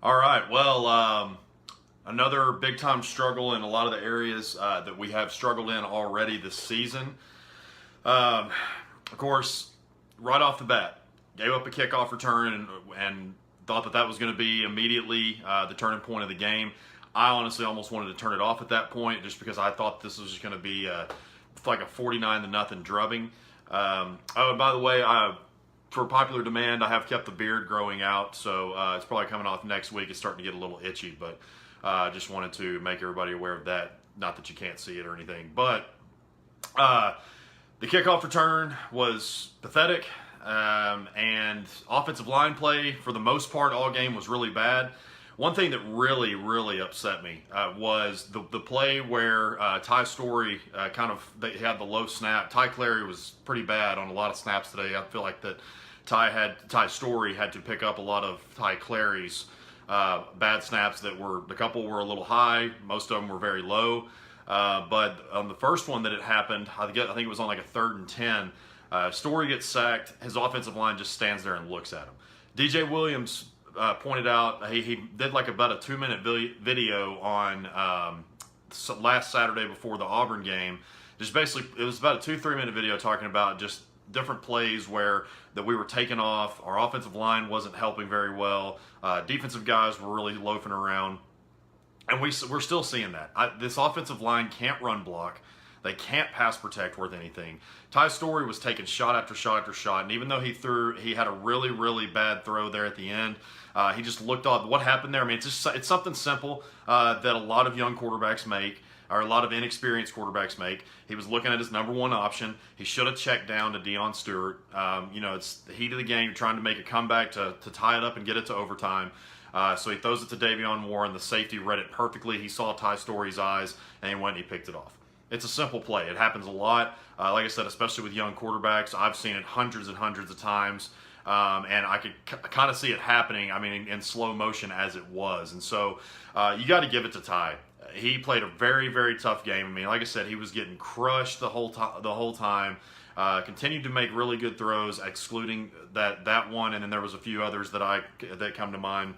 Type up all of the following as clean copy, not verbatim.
All right. Well, another big time struggle in a lot of the areas that we have struggled in already this season. Of course, right off the bat, gave up a kickoff return and thought that was going to be immediately the turning point of the game. I honestly almost wanted to turn it off at that point just because I thought this was just going to be like a 49-0 drubbing. Oh, and by the way, for popular demand, I have kept the beard growing out, so it's probably coming off next week. It's starting to get a little itchy, but I just wanted to make everybody aware of that. Not that you can't see it or anything, but the kickoff return was pathetic, and offensive line play, for the most part, all game was really bad. One thing that really, really upset me was the play where Ty Story they had the low snap. Ty Clary was pretty bad on a lot of snaps today. I feel like that Ty Story had to pick up a lot of Ty Clary's bad snaps that a couple were a little high. Most of them were very low. But on the first one that it happened, I think it was on like a 3rd and 10. Story gets sacked. His offensive line just stands there and looks at him. DJ Williams pointed out he did like about a 2-minute video on last Saturday before the Auburn game. Just basically, it was about a 2-3 minute video talking about just different plays that we were taking off. Our offensive line wasn't helping very well. Defensive guys were really loafing around. And we're still seeing that. This offensive line can't run block. They can't pass protect worth anything. Ty Story was taking shot after shot after shot, and even though he had a really, really bad throw there at the end, he just looked off. What happened there? I mean, it's something simple that a lot of young quarterbacks make, or a lot of inexperienced quarterbacks make. He was looking at his number one option. He should have checked down to Deion Stewart. It's the heat of the game. You're trying to make a comeback to tie it up and get it to overtime. So he throws it to Davion Warren. The safety read it perfectly. He saw Ty Story's eyes, and he went and he picked it off. It's a simple play. It happens a lot. Like I said, especially with young quarterbacks. I've seen it hundreds and hundreds of times. And I could kind of see it happening, in slow motion as it was. And so you got to give it to Ty. He played a very, very tough game. Like I said, he was getting crushed the whole time. Continued to make really good throws, excluding that one, and then there was a few others that come to mind.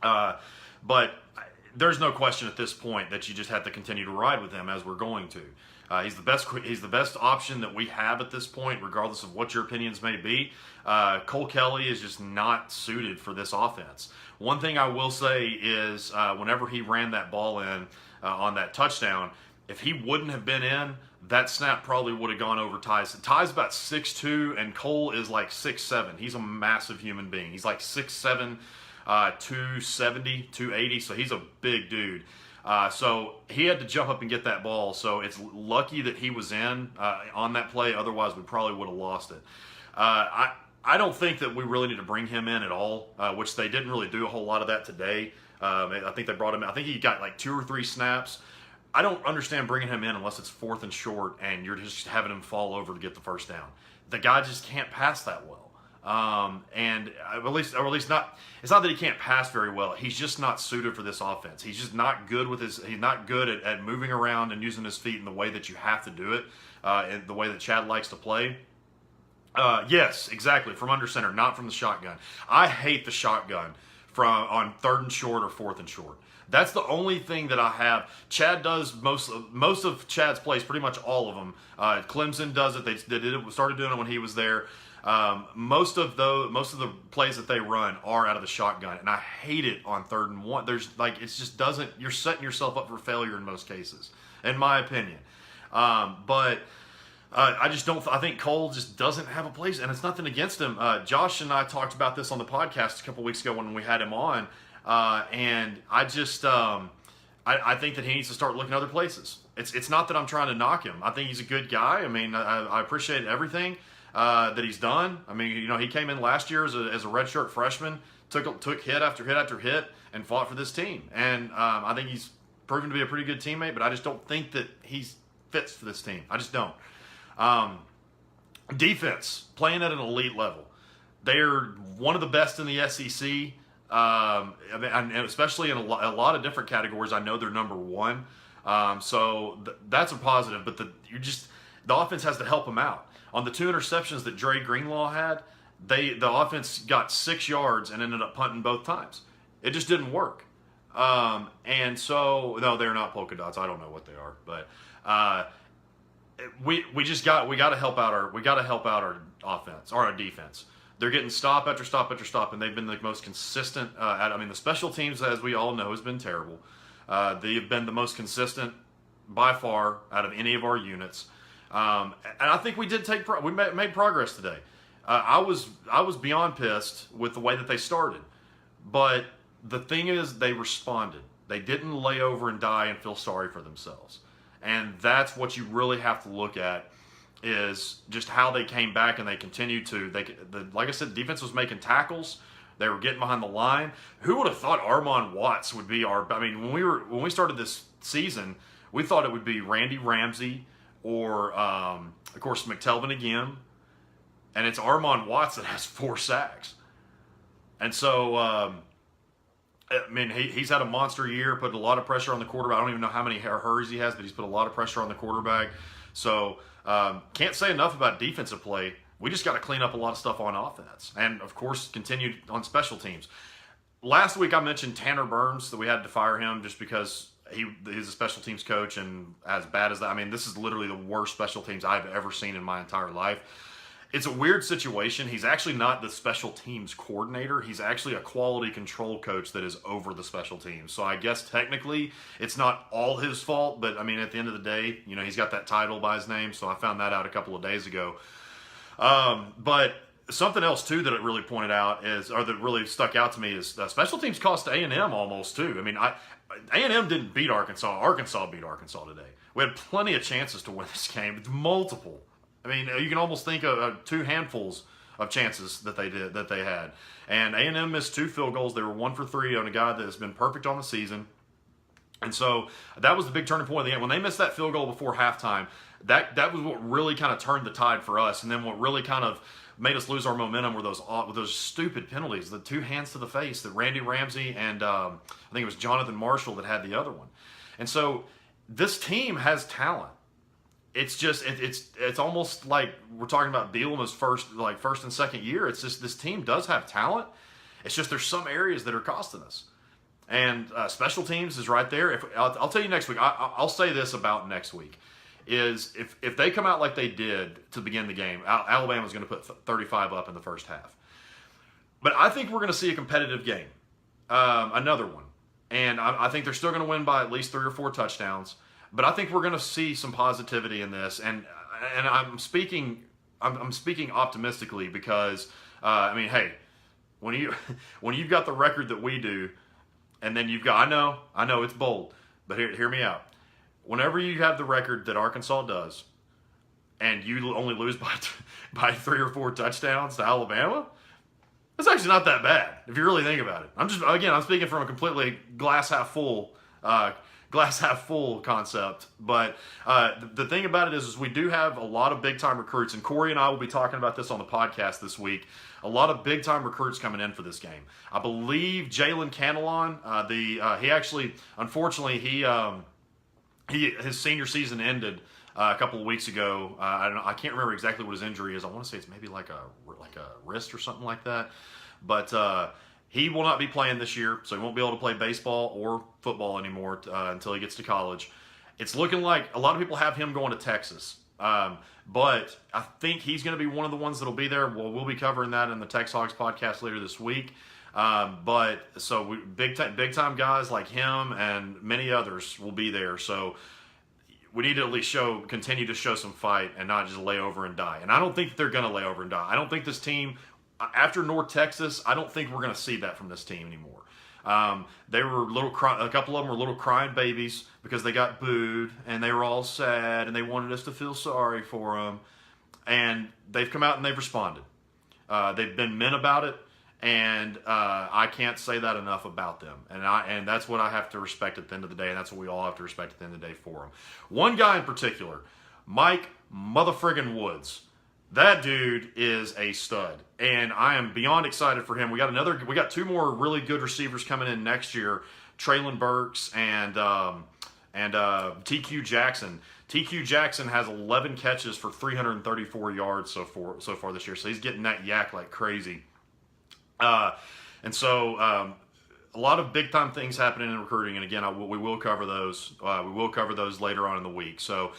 But there's no question at this point that you just have to continue to ride with him, as we're going to. He's the best option that we have at this point, regardless of what your opinions may be. Cole Kelly is just not suited for this offense. One thing I will say is whenever he ran that ball in on that touchdown, if he wouldn't have been in, that snap probably would have gone over Ty's. Ty's about 6'2", and Cole is like 6'7". He's a massive human being. He's like 6'7", 270, 280, so he's a big dude. So he had to jump up and get that ball, so it's lucky that he was in on that play. Otherwise, we probably would have lost it. I don't think that we really need to bring him in at all, which they didn't really do a whole lot of that today. I think they brought him in. I think he got like 2 or 3 snaps. I don't understand bringing him in unless it's 4th and short and you're just having him fall over to get the first down. The guy just can't pass that well. And at least not. It's not that he can't pass very well. He's just not suited for this offense. He's just not good He's not good at moving around and using his feet in the way that you have to do it, in the way that Chad likes to play. Yes, exactly. From under center, not from the shotgun. I hate the shotgun on 3rd and short or 4th and short. That's the only thing that I have. Chad does most of Chad's plays, pretty much all of them. Clemson does it. They started doing it when he was there. Most of the plays that they run are out of the shotgun, and I hate it on 3rd and 1. You're setting yourself up for failure in most cases, in my opinion. But I just don't. I think Cole just doesn't have a place, and it's nothing against him. Josh and I talked about this on the podcast a couple weeks ago when we had him on, and I just I think that he needs to start looking other places. It's not that I'm trying to knock him. I think he's a good guy. I appreciate everything that he's done. He came in last year as a redshirt freshman, took hit after hit after hit, and fought for this team. And I think he's proven to be a pretty good teammate. But I just don't think that he fits for this team. I just don't. Defense, playing at an elite level. They're one of the best in the SEC. And especially in a lot of different categories, I know they're number one. So that's a positive. But the offense has to help them out. On the 2 interceptions that Dre Greenlaw had, the offense got 6 yards and ended up punting both times. It just didn't work. And so, no, they're not polka dots. I don't know what they are, but we got to help out our offense or our defense. They're getting stop after stop after stop, and they've been the most consistent. The special teams, as we all know, has been terrible. They've been the most consistent by far out of any of our units, and I think we did we made progress today. I was beyond pissed with the way that they started, but the thing is, they responded. They didn't lay over and die and feel sorry for themselves, and that's what you really have to look at. Is just how they came back and they continued to. Like I said, defense was making tackles. They were getting behind the line. Who would have thought Armon Watts would be our? I mean, when we started this season, we thought it would be Randy Ramsey or, of course, McTelvin again, and it's Armon Watts that has 4 sacks. And so, I mean, he's had a monster year, put a lot of pressure on the quarterback. I don't even know how many hurries he has, but he's put a lot of pressure on the quarterback. So. Can't say enough about defensive play. We just got to clean up a lot of stuff on offense. And, of course, continue on special teams. Last week I mentioned Tanner Burns, that we had to fire him just because he's a special teams coach, and as bad as that, I mean, this is literally the worst special teams I've ever seen in my entire life. It's a weird situation. He's actually not the special teams coordinator. He's actually a quality control coach that is over the special teams. So I guess technically it's not all his fault, but I mean, at the end of the day, you know, he's got that title by his name. So I found that out a couple of days ago. But something else too that it really pointed out that really stuck out to me is special teams cost A&M almost too. I mean, A&M didn't beat Arkansas. Arkansas beat Arkansas today. We had plenty of chances to win this game. It's multiple. I mean, you can almost think of 2 handfuls of chances that they had. And A&M missed 2 field goals. They were 1 for 3 on a guy that has been perfect on the season. And so that was the big turning point of the game. When they missed that field goal before halftime, that was what really kind of turned the tide for us. And then what really kind of made us lose our momentum were those stupid penalties, the 2 hands to the face that Randy Ramsey and I think it was Jonathan Marshall that had the other one. And so this team has talent. It's just it's almost like we're talking about Bielema's first and second year. It's just this team does have talent. It's just there's some areas that are costing us, and special teams is right there. I'll tell you next week. I'll say this about next week is if they come out like they did to begin the game, Alabama's going to put 35 up in the first half. But I think we're going to see a competitive game, another one, and I think they're still going to win by at least 3 or 4 touchdowns. But I think we're going to see some positivity in this, and I'm speaking optimistically because I mean, hey, when you've got the record that we do, and then you've got I know it's bold, but hear me out. Whenever you have the record that Arkansas does, and you only lose by 3 or 4 touchdowns to Alabama, that's actually not that bad if you really think about it. I'm speaking from a completely glass half full concept. But the thing about it is we do have a lot of big-time recruits, and Corey and I will be talking about this on the podcast this week. A lot of big-time recruits coming in for this game. I believe Jalen Canelon, he actually, unfortunately, his senior season ended a couple of weeks ago. I can't remember exactly what his injury is. I want to say it's maybe like a wrist or something like that. But he will not be playing this year, so he won't be able to play baseball or football anymore until he gets to college. It's looking like a lot of people have him going to Texas. But I think he's going to be one of the ones that will be there. We'll be covering that in the Tex Hogs podcast later this week. Big time guys like him and many others will be there. So we need to at least continue to show some fight and not just lay over and die. And I don't think they're going to lay over and die. I don't think this team, after North Texas, I don't think we're going to see that from this team anymore. They were a couple of them were little crying babies because they got booed and they were all sad and they wanted us to feel sorry for them. And they've come out and they've responded. They've been men about it, and I can't say that enough about them. And that's what I have to respect at the end of the day, and that's what we all have to respect at the end of the day for them. One guy in particular, Mike motherfriggin' Woods. That dude is a stud, and I am beyond excited for him. We got 2 more really good receivers coming in next year, Traylon Burks and TQ Jackson. TQ Jackson has 11 catches for 334 yards so far this year, so he's getting that yak like crazy. a lot of big time things happening in recruiting, and again, we will cover those. We will cover those later on in the week. So,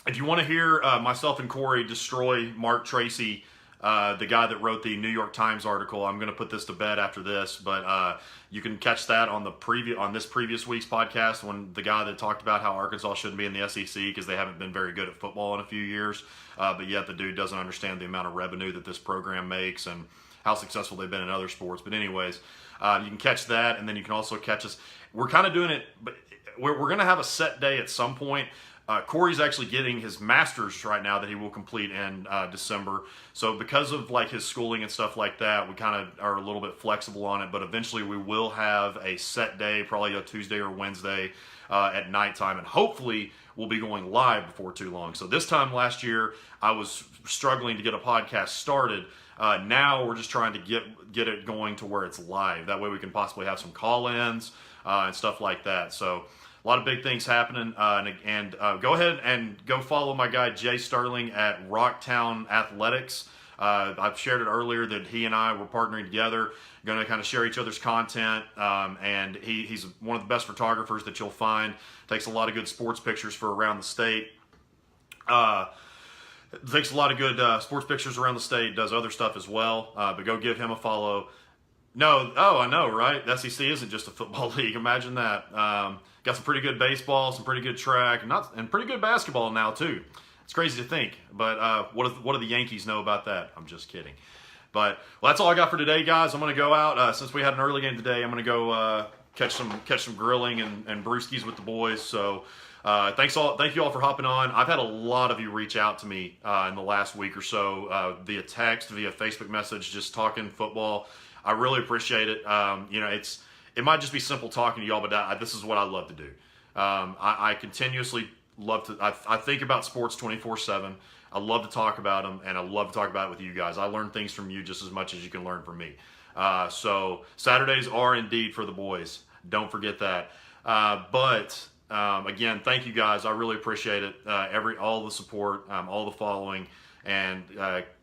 if you want to hear myself and Corey destroy Mark Tracy, the guy that wrote the New York Times article, I'm going to put this to bed after this, but you can catch that on this previous week's podcast, when the guy that talked about how Arkansas shouldn't be in the SEC because they haven't been very good at football in a few years, but yet the dude doesn't understand the amount of revenue that this program makes and how successful they've been in other sports. But anyways, you can catch that, and then you can also catch us. We're kind of doing it, but we're going to have a set day at some point. Corey's actually getting his master's right now that he will complete in December. So because of like his schooling and stuff like that, we kind of are a little bit flexible on it. But eventually we will have a set day, probably a Tuesday or Wednesday at nighttime, and hopefully we'll be going live before too long. So this time last year, I was struggling to get a podcast started. Now we're just trying to get it going to where it's live. That way we can possibly have some call-ins and stuff like that. So a lot of big things happening, and go ahead and go follow my guy Jay Sterling at Rocktown Athletics. I've shared it earlier that he and I were partnering together, going to kind of share each other's content, and he's one of the best photographers that you'll find. Takes a lot of good sports pictures for around the state. Takes a lot of good sports pictures around the state, does other stuff as well, but go give him a follow. No, I know, right? The SEC isn't just a football league. Imagine that. Got some pretty good baseball, some pretty good track, and pretty good basketball now too. It's crazy to think, but what do the Yankees know about that? I'm just kidding. But well, that's all I got for today, guys. I'm going to go out since we had an early game today. I'm going to go catch some grilling and brewskis with the boys. So thank you all for hopping on. I've had a lot of you reach out to me in the last week or so via text, via Facebook message, just talking football. I really appreciate it. It might just be simple talking to y'all, but this is what I love to do. I continuously love to. I think about sports 24/7. I love to talk about them, and I love to talk about it with you guys. I learn things from you just as much as you can learn from me. So Saturdays are indeed for the boys. Don't forget that. Again, thank you guys. I really appreciate it. All the support, all the following, and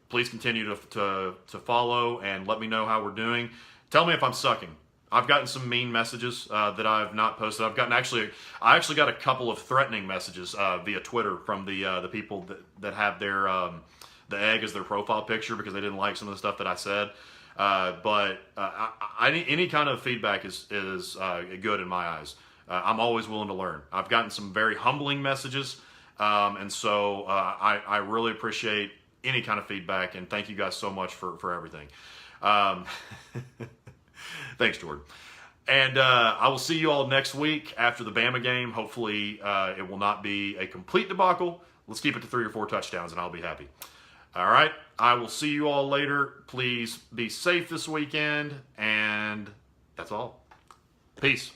please continue to follow and let me know how we're doing. Tell me if I'm sucking. I've gotten some mean messages that I've not posted. I actually got a couple of threatening messages via Twitter from the people that have their the egg as their profile picture because they didn't like some of the stuff that I said. Any kind of feedback is good in my eyes. I'm always willing to learn. I've gotten some very humbling messages, and so I really appreciate any kind of feedback, and thank you guys so much for everything. Thanks, Jordan. And I will see you all next week after the Bama game. Hopefully it will not be a complete debacle. Let's keep it to 3 or 4 touchdowns, and I'll be happy. All right. I will see you all later. Please be safe this weekend, and that's all. Peace.